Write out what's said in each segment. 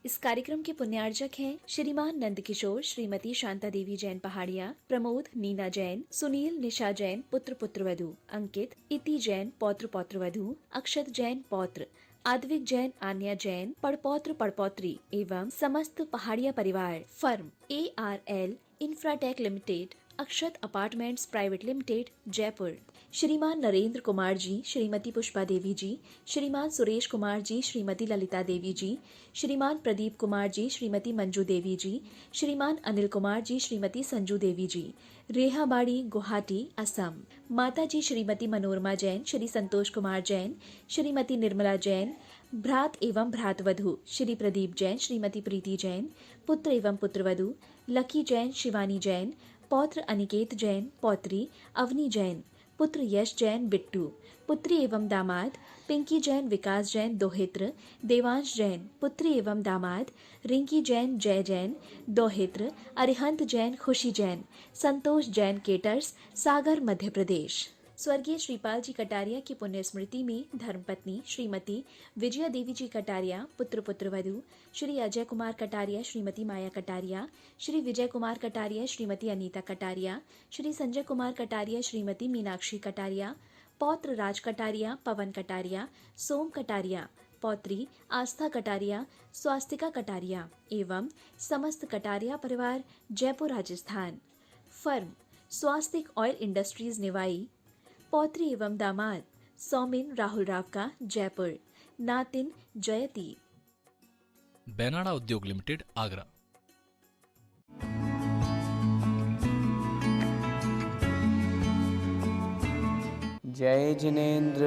इस कार्यक्रम के पुण्यार्जक हैं श्रीमान नंद किशोर, श्रीमती शांता देवी जैन पहाड़िया, प्रमोद नीना जैन, सुनील निशा जैन पुत्र पुत्रवधू, अंकित इति जैन पौत्र पौत्रवधू, अक्षत जैन पौत्र, आद्विक जैन, आन्या जैन पड़पौत्र पड़पौत्री एवं समस्त पहाड़िया परिवार। फर्म ARL इंफ्राटेक लिमिटेड, अक्षत अपार्टमेंट्स प्राइवेट लिमिटेड, जयपुर। श्रीमान नरेंद्र कुमार जी, श्रीमती पुष्पा देवी जी, श्रीमान सुरेश कुमार जी, श्रीमती ललिता देवी जी, श्रीमान प्रदीप कुमार जी, श्रीमती मंजू देवी जी, श्रीमान अनिल कुमार जी, श्रीमती संजू देवी जी, रेहाबाड़ी, गुवाहाटी, असम। माता जी श्रीमती मनोरमा जैन, श्री संतोष कुमार जैन, श्रीमती निर्मला जैन, भ्रात एवं भ्रातवधू श्री प्रदीप जैन, श्रीमती प्रीति जैन, पुत्र एवं पुत्रवधू लकी जैन, शिवानी जैन, पौत्र अनिकेत जैन, पौत्री अवनी जैन, पुत्र यश जैन, बिट्टू, पुत्री एवं दामाद पिंकी जैन, विकास जैन, दोहित्र, देवांश जैन, पुत्री एवं दामाद रिंकी जैन, जय जैन, दोहित्र, अरिहंत जैन, खुशी जैन, संतोष जैन, केटर्स, सागर, मध्य प्रदेश। स्वर्गीय श्रीपाल जी कटारिया की पुण्य स्मृति में धर्मपत्नी श्रीमती विजया देवी जी कटारिया, पुत्र पुत्रवधू श्री अजय कुमार कटारिया, श्रीमती माया कटारिया, श्री विजय कुमार कटारिया, श्रीमती अनीता कटारिया, श्री संजय कुमार कटारिया, श्रीमती मीनाक्षी कटारिया, पौत्र राज कटारिया, पवन कटारिया, सोम कटारिया, पौत्री आस्था कटारिया, स्वास्तिका कटारिया एवं समस्त कटारिया परिवार, जयपुर, राजस्थान। फर्म स्वास्तिक ऑयल इंडस्ट्रीज, निवाई। पौत्री एवं दामाद सौमिन राहुल रावका, जयपुर। नातिन जयती। बेनाडा उद्योग लिमिटेड, आगरा। जय जिनेन्द्र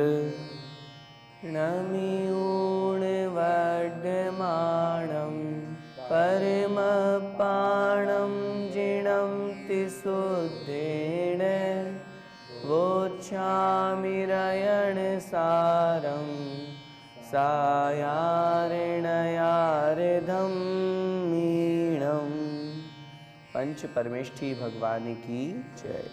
नमि ऊर्णवर्धमानं परमपाणं जिनं तिसुद्धेन वोच्छामिरयणसारं सायारणयार्धं मीणम्। पंच परमेष्ठी भगवान की जय।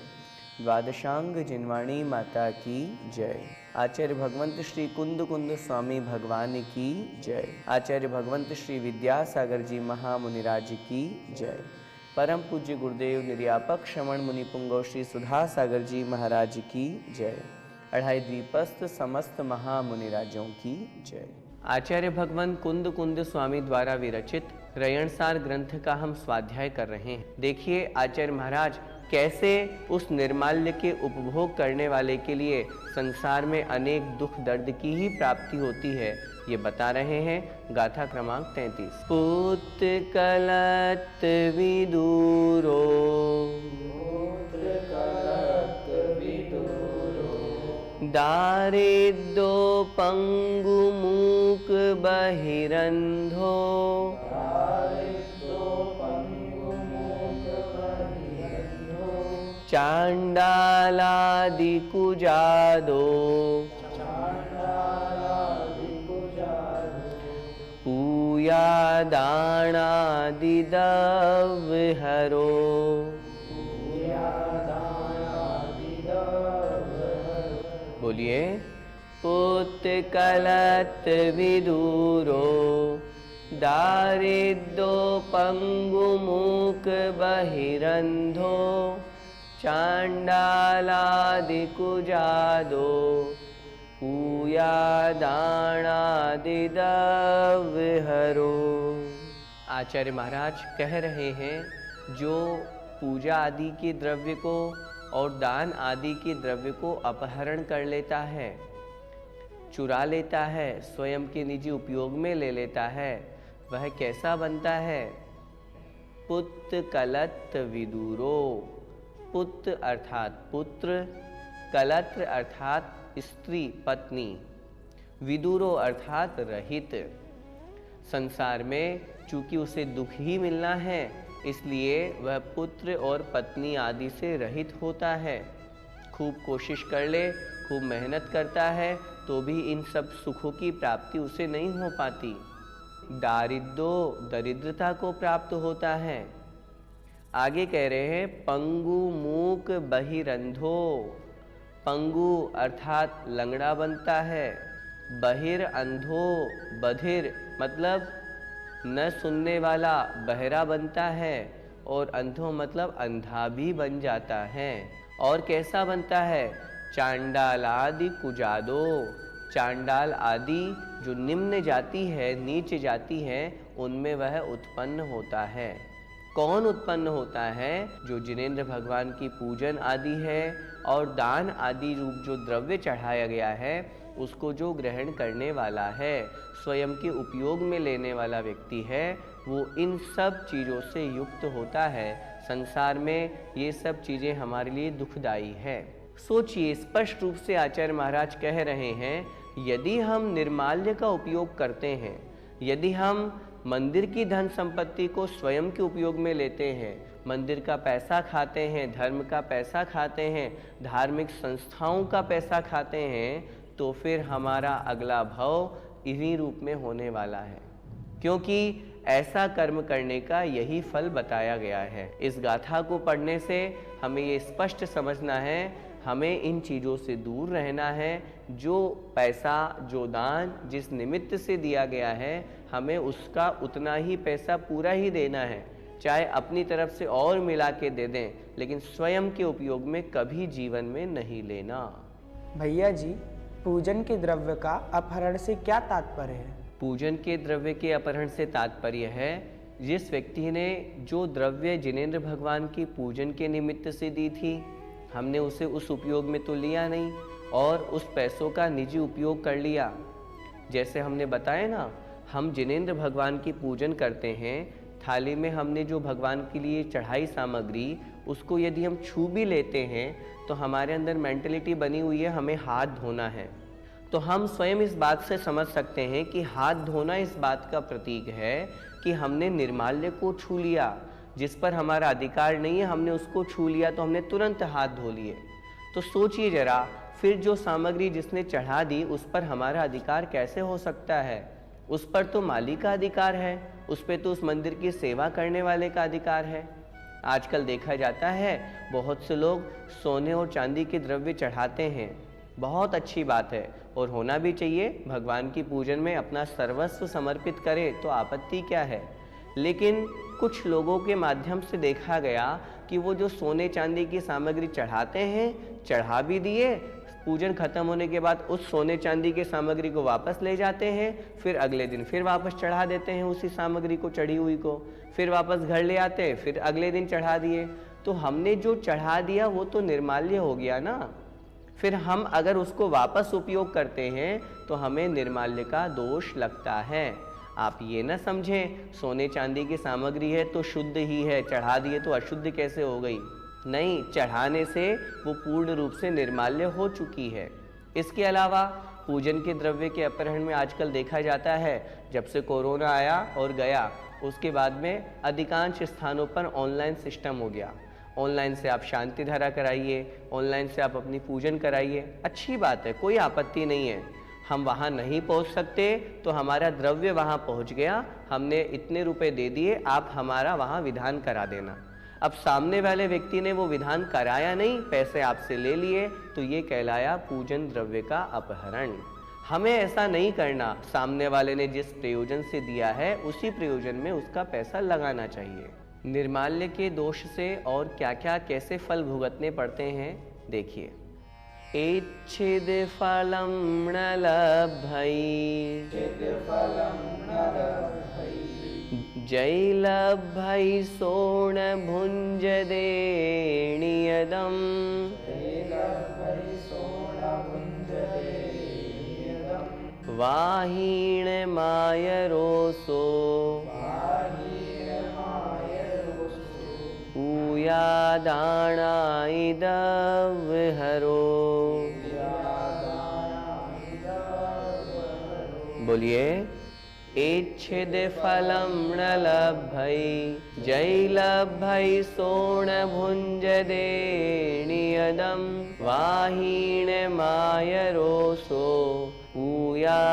द्वादशांग जिनवाणी माता की जय। आचार्य भगवंत श्री कुंद कुंद स्वामी भगवान की जय। आचार्य भगवंत श्री विद्यासागर जी महामुनिराज की जय। परम पूज्य गुरुदेव निर्यापक श्रवण मुनि पुंगव श्री सुधा सागर जी महाराज की जय। अढ़ाई द्वीपस्थ समस्त महामुनिराजों की जय। आचार्य भगवान कुंद कुंद स्वामी द्वारा विरचित रयणसार ग्रंथ का हम स्वाध्याय कर रहे हैं। देखिए आचार्य महाराज कैसे उस निर्माल्य के उपभोग करने वाले के लिए संसार में अनेक दुख दर्द की ही प्राप्ति होती है, ये बता रहे हैं। गाथा क्रमांक 33। पुत्कलत विदूरो दारिद्रो पंगुमूक बहिरंधो चांडालादिकुजादो पूयादानादिदवहरो। बोलिए। पुत्कलत विदूरो दारिद्रो पंगुमूक बहिरंधो चांडालादिकुजादो पूयादानादिदवहरो। आचार्य महाराज कह रहे हैं, जो पूजा आदि के द्रव्य को और दान आदि के द्रव्य को अपहरण कर लेता है, चुरा लेता है, स्वयं के निजी उपयोग में ले लेता है, वह कैसा बनता है? पुत्कलत विदूरो। पुत्र अर्थात पुत्र, कलत्र अर्थात स्त्री पत्नी, विदूरो अर्थात रहित। संसार में चूंकि उसे दुख ही मिलना है, इसलिए वह पुत्र और पत्नी आदि से रहित होता है। खूब कोशिश कर ले, खूब मेहनत करता है, तो भी इन सब सुखों की प्राप्ति उसे नहीं हो पाती। दारिद्रो दरिद्रता को प्राप्त होता है। आगे कह रहे हैं पंगु मूक बहिरंधो। पंगु अर्थात लंगड़ा बनता है, बहिर अंधो, बधिर मतलब न सुनने वाला बहरा बनता है और अंधो मतलब अंधा भी बन जाता है। और कैसा बनता है? चांडाल आदि कुजादो, चांडाल आदि जो निम्न जाति है, नीच जाति है, उनमें वह उत्पन्न होता है। कौन उत्पन्न होता है? जो जिनेंद्र भगवान की पूजन आदि है और दान आदि रूप जो द्रव्य चढ़ाया गया है उसको जो ग्रहण करने वाला है, स्वयं के उपयोग में लेने वाला व्यक्ति है, वो इन सब चीज़ों से युक्त होता है। संसार में ये सब चीज़ें हमारे लिए दुखदाई है। सोचिए, स्पष्ट रूप से आचार्य महाराज कह रहे हैं, यदि हम निर्माल्य का उपयोग करते हैं, यदि हम मंदिर की धन संपत्ति को स्वयं के उपयोग में लेते हैं, मंदिर का पैसा खाते हैं, धर्म का पैसा खाते हैं, धार्मिक संस्थाओं का पैसा खाते हैं, तो फिर हमारा अगला भव इन्हीं रूप में होने वाला है, क्योंकि ऐसा कर्म करने का यही फल बताया गया है। इस गाथा को पढ़ने से हमें ये स्पष्ट समझना है, हमें इन चीज़ों से दूर रहना है। जो पैसा, जो दान जिस निमित्त से दिया गया है, हमें उसका उतना ही पैसा पूरा ही देना है, चाहे अपनी तरफ से और मिला के दे दें, लेकिन स्वयं के उपयोग में कभी जीवन में नहीं लेना। भैया जी, पूजन के द्रव्य का अपहरण से क्या तात्पर्य है? पूजन के द्रव्य के अपहरण से तात्पर्य है, जिस व्यक्ति ने जो द्रव्य जिनेंद्र भगवान की पूजन के निमित्त से दी थी, हमने उसे उस उपयोग में तो लिया नहीं और उस पैसों का निजी उपयोग कर लिया। जैसे हमने बताया ना, हम जिनेंद्र भगवान की पूजन करते हैं, थाली में हमने जो भगवान के लिए चढ़ाई सामग्री, उसको यदि हम छू भी लेते हैं तो हमारे अंदर मेंटलिटी बनी हुई है हमें हाथ धोना है। तो हम स्वयं इस बात से समझ सकते हैं कि हाथ धोना इस बात का प्रतीक है कि हमने निर्माल्य को छू लिया, जिस पर हमारा अधिकार नहीं है, हमने उसको छू लिया तो हमने तुरंत हाथ धो लिए। तो सोचिए जरा, फिर जो सामग्री जिसने चढ़ा दी उस पर हमारा अधिकार कैसे हो सकता है? उस पर तो मालिक का अधिकार है, उस पर तो उस मंदिर की सेवा करने वाले का अधिकार है। आजकल देखा जाता है बहुत से लोग सोने और चांदी के द्रव्य चढ़ाते हैं, बहुत अच्छी बात है और होना भी चाहिए। भगवान की पूजन में अपना सर्वस्व समर्पित करें तो आपत्ति क्या है। लेकिन कुछ लोगों के माध्यम से देखा गया कि वो जो सोने चांदी की सामग्री चढ़ाते हैं, चढ़ा भी दिए, पूजन खत्म होने के बाद उस सोने चांदी के सामग्री को वापस ले जाते हैं, फिर अगले दिन फिर वापस चढ़ा देते हैं उसी सामग्री को, चढ़ी हुई को, फिर वापस घर ले आते हैं, फिर अगले दिन चढ़ा दिए। तो हमने जो चढ़ा दिया वो तो निर्माल्य हो गया ना। फिर हम अगर उसको वापस उपयोग करते हैं तो हमें निर्माल्य का दोष लगता है। आप ये ना समझें सोने चांदी की सामग्री है तो शुद्ध ही है, चढ़ा दिए तो अशुद्ध कैसे हो गई। नहीं, चढ़ाने से वो पूर्ण रूप से निर्माल्य हो चुकी है। इसके अलावा पूजन के द्रव्य के अपहरण में आजकल देखा जाता है, जब से कोरोना आया और गया उसके बाद में अधिकांश स्थानों पर ऑनलाइन सिस्टम हो गया। ऑनलाइन से आप शांति धारा कराइए, ऑनलाइन से आप अपनी पूजन कराइए, अच्छी बात है, कोई आपत्ति नहीं है। हम वहाँ नहीं पहुँच सकते तो हमारा द्रव्य वहाँ पहुँच गया, हमने इतने रुपए दे दिए, आप हमारा वहाँ विधान करा देना। अब सामने वाले व्यक्ति ने वो विधान कराया नहीं, पैसे आपसे ले लिए, तो ये कहलाया पूजन द्रव्य का अपहरण। हमें ऐसा नहीं करना, सामने वाले ने जिस प्रयोजन से दिया है उसी प्रयोजन में उसका पैसा लगाना चाहिए। निर्माल्य के दोष से और क्या क्या कैसे फल भुगतने पड़ते हैं देखिए। एच्छिद फलम न लभै जै लभै सोण भुंज देणियदम् वाहीण मायरोसो ऊयादाणाइदवहरो। बोलिए, एच्छिद फलम न लभै जै लभै सोण भुंज देणियदम् वाहीण मायरोसो ऊयादाणाइदवहरो।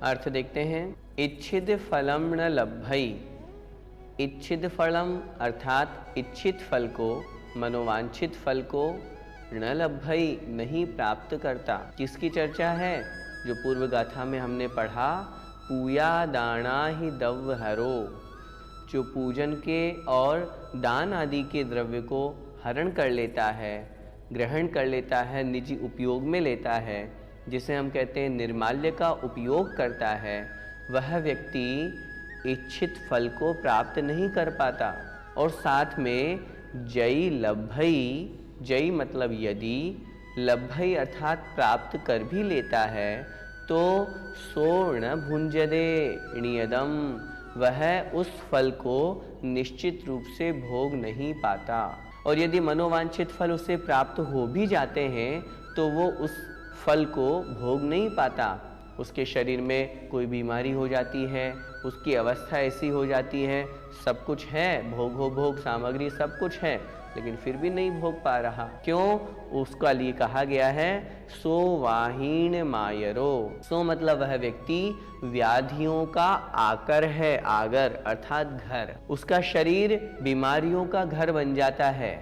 अर्थ देखते हैं। इच्छिद फलम न लभै, इच्छित फलम अर्थात इच्छित फल को, मनोवांछित फल को, न लभै नहीं प्राप्त करता। किसकी चर्चा है? जो पूर्व गाथा में हमने पढ़ा, पूया दाना ही दव हरो, जो पूजन के और दान आदि के द्रव्य को हरण कर लेता है, ग्रहण कर लेता है, निजी उपयोग में लेता है, जिसे हम कहते हैं निर्माल्य का उपयोग करता है, वह व्यक्ति इच्छित फल को प्राप्त नहीं कर पाता। और साथ में जयी लभई, जयी मतलब यदि, लभई अर्थात प्राप्त कर भी लेता है तो सोर्ण भुंजदे नियदम, वह उस फल को निश्चित रूप से भोग नहीं पाता। और यदि मनोवांछित फल उसे प्राप्त हो भी जाते हैं तो वो उस फल को भोग नहीं पाता। उसके शरीर में कोई बीमारी हो जाती है, उसकी अवस्था ऐसी हो जाती है, सब कुछ है, भोग सामग्री सब कुछ है, लेकिन फिर भी नहीं भोग पा रहा। क्यों? उसका लिए कहा गया है सो वाहीन मायरो। सो मतलब वह व्यक्ति व्याधियों का आकर है, आगर अर्थात घर। उसका शरीर बीमारियों का घर बन जाता है।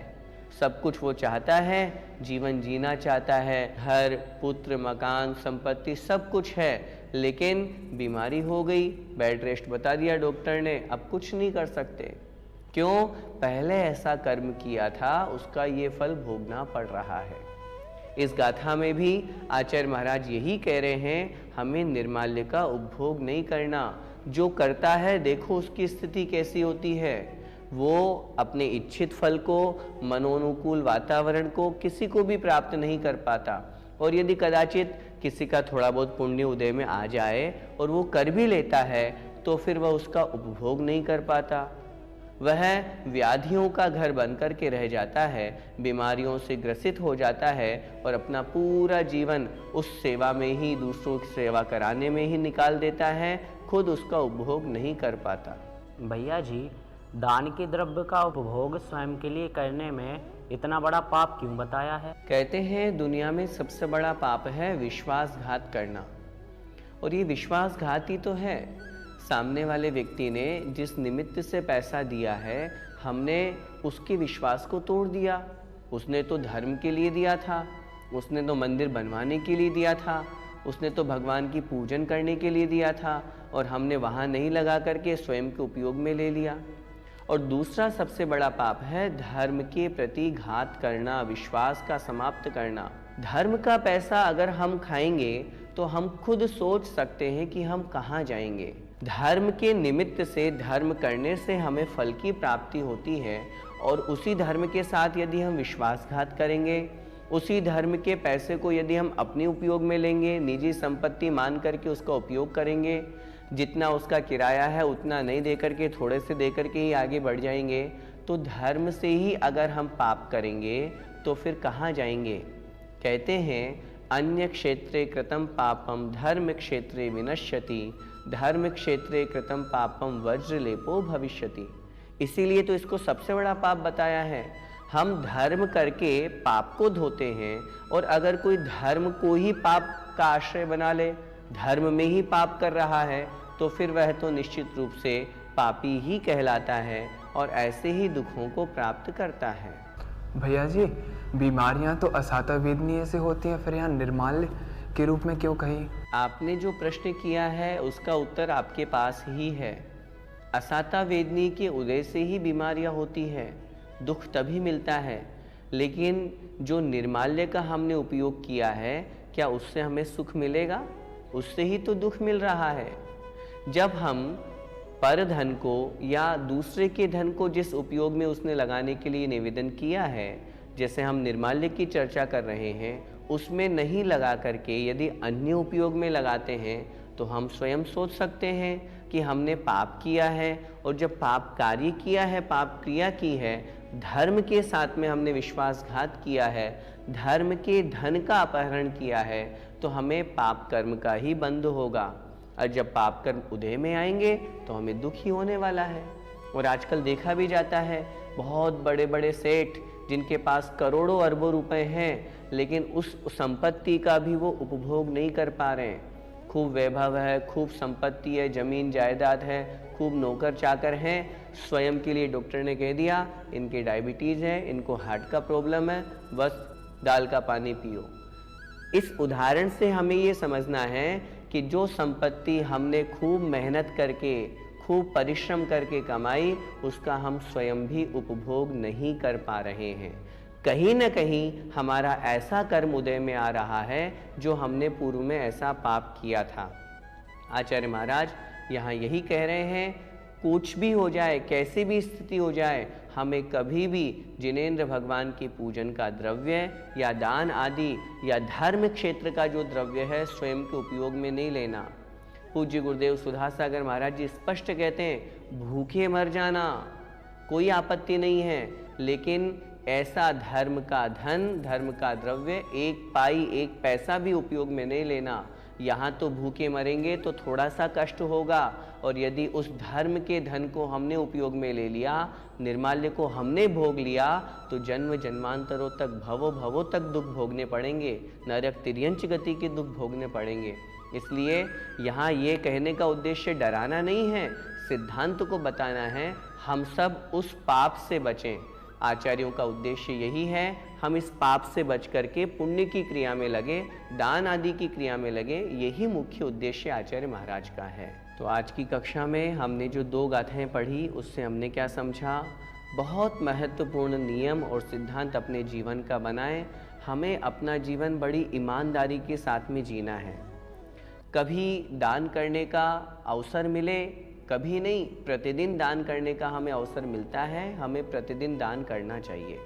सब कुछ वो चाहता है, जीवन जीना चाहता है, घर, पुत्र, मकान, संपत्ति सब कुछ है, लेकिन बीमारी हो गई, बेड रेस्ट बता दिया डॉक्टर ने, अब कुछ नहीं कर सकते। क्यों? पहले ऐसा कर्म किया था, उसका ये फल भोगना पड़ रहा है। इस गाथा में भी आचार्य महाराज यही कह रहे हैं, हमें निर्माल्य का उपभोग नहीं करना। जो करता है देखो उसकी स्थिति कैसी होती है। वो अपने इच्छित फल को, मनोनुकूल वातावरण को किसी को भी प्राप्त नहीं कर पाता। और यदि कदाचित किसी का थोड़ा बहुत पुण्य उदय में आ जाए और वो कर भी लेता है तो फिर वह उसका उपभोग नहीं कर पाता। वह व्याधियों का घर बन कर के रह जाता है, बीमारियों से ग्रसित हो जाता है और अपना पूरा जीवन उस सेवा में ही, दूसरों की सेवा कराने में ही निकाल देता है, खुद उसका उपभोग नहीं कर पाता। भैया जी, दान के द्रव्य का उपभोग स्वयं के लिए करने में इतना बड़ा पाप क्यों बताया है? कहते हैं दुनिया में सबसे बड़ा पाप है विश्वासघात करना। और ये विश्वासघात ही तो है। सामने वाले व्यक्ति ने जिस निमित्त से पैसा दिया है, हमने उसके विश्वास को तोड़ दिया। उसने तो धर्म के लिए दिया था, उसने तो मंदिर बनवाने के लिए दिया था, उसने तो भगवान की पूजन करने के लिए दिया था, और हमने वहाँ नहीं लगा करके स्वयं के उपयोग में ले लिया। और दूसरा सबसे बड़ा पाप है धर्म के प्रति घात करना, विश्वास का समाप्त करना। धर्म का पैसा अगर हम खाएंगे तो हम खुद सोच सकते हैं कि हम कहाँ जाएंगे। धर्म के निमित्त से, धर्म करने से हमें फल की प्राप्ति होती है, और उसी धर्म के साथ यदि हम विश्वासघात करेंगे, उसी धर्म के पैसे को यदि हम अपने उपयोग में लेंगे, निजी संपत्ति मान करके उसका उपयोग करेंगे, जितना उसका किराया है उतना नहीं दे करके, थोड़े से दे करके ही आगे बढ़ जाएंगे, तो धर्म से ही अगर हम पाप करेंगे तो फिर कहाँ जाएंगे? कहते हैं अन्य क्षेत्रे कृतं पापम धर्म क्षेत्रे विनश्यति, धर्म क्षेत्रे कृतं पापम वज्रलेपो भविष्यति। इसीलिए तो इसको सबसे बड़ा पाप बताया है। हम धर्म करके पाप को धोते हैं, और अगर कोई धर्म को ही पाप का आश्रय बना ले, धर्म में ही पाप कर रहा है, तो फिर वह तो निश्चित रूप से पापी ही कहलाता है और ऐसे ही दुखों को प्राप्त करता है। भैया जी, बीमारियां तो असाता वेदनीय से होती हैं, फिर यहाँ निर्माल्य के रूप में क्यों कही? आपने जो प्रश्न किया है उसका उत्तर आपके पास ही है। असाता वेदनी के उदय से ही बीमारियां होती हैं, दुख तभी मिलता है। लेकिन जो निर्माल्य का हमने उपयोग किया है, क्या उससे हमें सुख मिलेगा? उससे ही तो दुख मिल रहा है। जब हम पर धन को या दूसरे के धन को जिस उपयोग में उसने लगाने के लिए निवेदन किया है, जैसे हम निर्माल्य की चर्चा कर रहे हैं, उसमें नहीं लगा करके यदि अन्य उपयोग में लगाते हैं तो हम स्वयं सोच सकते हैं कि हमने पाप किया है। और जब पाप कार्य किया है, पाप क्रिया की है, धर्म के साथ में हमने विश्वासघात किया है, धर्म के धन का अपहरण किया है, तो हमें पाप कर्म का ही बंध होगा। और जब पाप कर्म उदय में आएंगे तो हमें दुख ही होने वाला है। और आजकल देखा भी जाता है, बहुत बड़े बड़े सेठ जिनके पास करोड़ों अरबों रुपए हैं, लेकिन उस संपत्ति का भी वो उपभोग नहीं कर पा रहे हैं। खूब वैभव है, खूब संपत्ति है, जमीन जायदाद है, खूब नौकर चाकर हैं, स्वयं के लिए डॉक्टर ने कह दिया इनके डायबिटीज़ है, इनको हार्ट का प्रॉब्लम है, बस दाल का पानी पियो। इस उदाहरण से हमें ये समझना है कि जो संपत्ति हमने खूब मेहनत करके, खूब परिश्रम करके कमाई, उसका हम स्वयं भी उपभोग नहीं कर पा रहे हैं। कहीं न कहीं हमारा ऐसा कर्म उदय में आ रहा है जो हमने पूर्व में ऐसा पाप किया था। आचार्य महाराज यहाँ यही कह रहे हैं, कुछ भी हो जाए, कैसी भी स्थिति हो जाए, हमें कभी भी जिनेंद्र भगवान के पूजन का द्रव्य या दान आदि या धर्म क्षेत्र का जो द्रव्य है स्वयं के उपयोग में नहीं लेना। पूज्य गुरुदेव सुधासागर महाराज जी स्पष्ट कहते हैं, भूखे मर जाना कोई आपत्ति नहीं है, लेकिन ऐसा धर्म का धन, धर्म का द्रव्य एक पाई एक पैसा भी उपयोग में नहीं लेना। यहाँ तो भूखे मरेंगे तो थोड़ा सा कष्ट होगा, और यदि उस धर्म के धन को हमने उपयोग में ले लिया, निर्माल्य को हमने भोग लिया, तो जन्म जन्मांतरों तक, भवों भवों तक दुख भोगने पड़ेंगे, नरक तिर्यंच गति के दुख भोगने पड़ेंगे। इसलिए यहाँ ये कहने का उद्देश्य डराना नहीं है, सिद्धांत को बताना है, हम सब उस पाप से बचें। आचार्यों का उद्देश्य यही है, हम इस पाप से बच करके पुण्य की क्रिया में लगे, दान आदि की क्रिया में लगे, यही मुख्य उद्देश्य आचार्य महाराज का है। तो आज की कक्षा में हमने जो 2 गाथाएं पढ़ी, उससे हमने क्या समझा? बहुत महत्वपूर्ण नियम और सिद्धांत अपने जीवन का बनाएं। हमें अपना जीवन बड़ी ईमानदारी के साथ में जीना है। कभी दान करने का अवसर मिले, कभी नहीं, प्रतिदिन दान करने का हमें अवसर मिलता है, हमें प्रतिदिन दान करना चाहिए।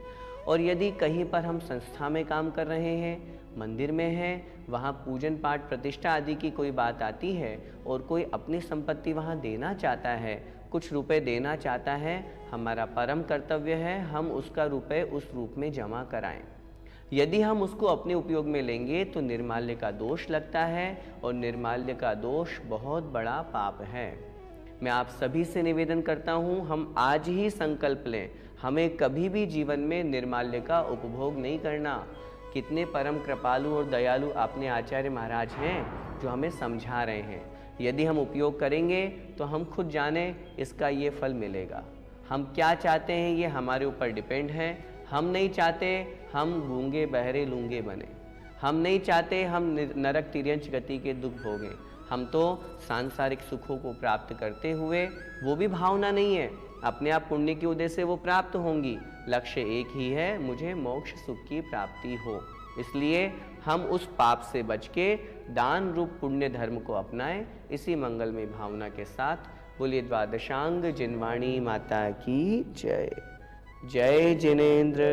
और यदि कहीं पर हम संस्था में काम कर रहे हैं, मंदिर में हैं, वहाँ पूजन पाठ प्रतिष्ठा आदि की कोई बात आती है और कोई अपनी संपत्ति वहाँ देना चाहता है, कुछ रुपए देना चाहता है, हमारा परम कर्तव्य है हम उसका रुपए उस रूप में जमा कराएं। यदि हम उसको अपने उपयोग में लेंगे तो निर्माल्य का दोष लगता है, और निर्माल्य का दोष बहुत बड़ा पाप है। मैं आप सभी से निवेदन करता हूँ, हम आज ही संकल्प लें, हमें कभी भी जीवन में निर्माल्य का उपभोग नहीं करना। कितने परम कृपालु और दयालु अपने आचार्य महाराज हैं जो हमें समझा रहे हैं। यदि हम उपयोग करेंगे तो हम खुद जाने इसका ये फल मिलेगा। हम क्या चाहते हैं ये हमारे ऊपर डिपेंड है। हम नहीं चाहते हम गूंगे बहरे लूंगे बने, हम नहीं चाहते हम नरक तिर्यंच गति के दुख भोगें। हम तो सांसारिक सुखों को प्राप्त करते हुए, वो भी भावना नहीं है, अपने आप पुण्य के उदय से वो प्राप्त होंगी। लक्ष्य एक ही है, मुझे मोक्ष सुख की प्राप्ति हो। इसलिए हम उस पाप से बच के दान रूप पुण्य धर्म को अपनाएं। इसी मंगलमय भावना के साथ बोलिए द्वादशांग जिनवाणी माता की जय। जय जिनेंद्र।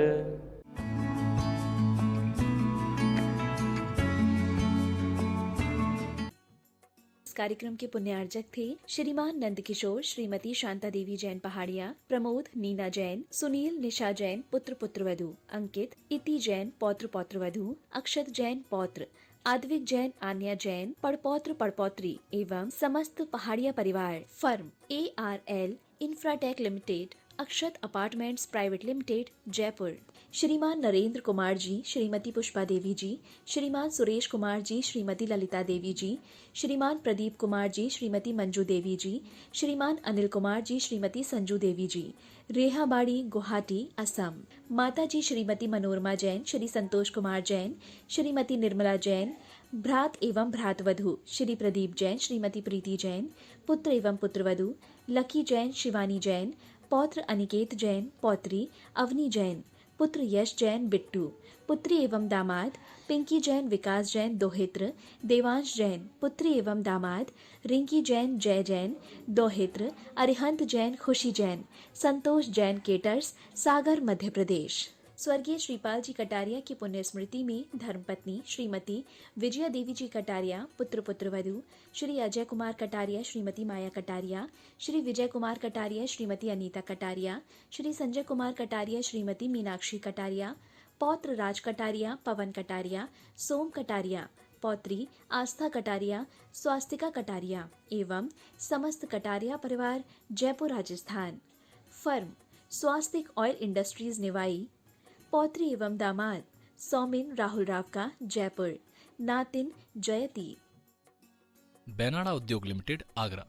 कार्यक्रम के पुण्यार्जक थे श्रीमान नंद किशोर, श्रीमती शांता देवी जैन पहाड़िया, प्रमोद नीना जैन, सुनील निशा जैन पुत्र पुत्रवधु, अंकित इति जैन पौत्र पौत्रवधु, अक्षत जैन पौत्र, आद्विक जैन आन्या जैन पड़पौत्र पड़पौत्री एवं समस्त पहाड़िया परिवार। फर्म ARL इंफ्राटेक लिमिटेड, अक्षत अपार्टमेंट्स प्राइवेट लिमिटेड, जयपुर। श्रीमान नरेंद्र कुमार जी, श्रीमती पुष्पा देवी जी, श्रीमान सुरेश कुमार जी, श्रीमती ललिता देवी जी, श्रीमान प्रदीप कुमार जी, श्रीमती मंजू देवी जी, श्रीमान अनिल कुमार जी, श्रीमती संजू देवी जी, रेहाबाड़ी गुवाहाटी असम। माता जी श्रीमती मनोरमा जैन, श्री संतोष कुमार जैन, श्रीमती निर्मला जैन, भ्रात एवं भ्रातवधु श्री प्रदीप जैन, श्रीमती प्रीति जैन, पुत्र एवं पुत्रवधु लकी जैन, शिवानी जैन, पौत्र अनिकेत जैन, पौत्री अवनी जैन, पुत्र यश जैन बिट्टू, पुत्री एवं दामाद पिंकी जैन, विकास जैन दोहित्र, देवांश जैन, पुत्री एवं दामाद रिंकी जैन, जय जैन दोहित्र, अरिहंत जैन, खुशी जैन, संतोष जैन केटर्स, सागर मध्य प्रदेश। स्वर्गीय श्रीपाल जी कटारिया की पुण्य स्मृति में धर्मपत्नी श्रीमती विजया देवी जी कटारिया, पुत्र पुत्रवधु श्री अजय कुमार कटारिया, श्रीमती माया कटारिया, श्री विजय कुमार कटारिया, श्रीमती अनीता कटारिया, श्री संजय कुमार कटारिया, श्रीमती मीनाक्षी कटारिया, पौत्र राज कटारिया, पवन कटारिया, सोम कटारिया, पौत्री आस्था कटारिया, स्वास्तिका कटारिया एवं समस्त कटारिया परिवार, जयपुर राजस्थान। फर्म स्वास्तिक ऑयल इंडस्ट्रीज निवाई, पौत्री एवं दामाद सौमिन राहुल रावका, जयपुर। नातिन जयती। बेनाडा उद्योग लिमिटेड, आगरा।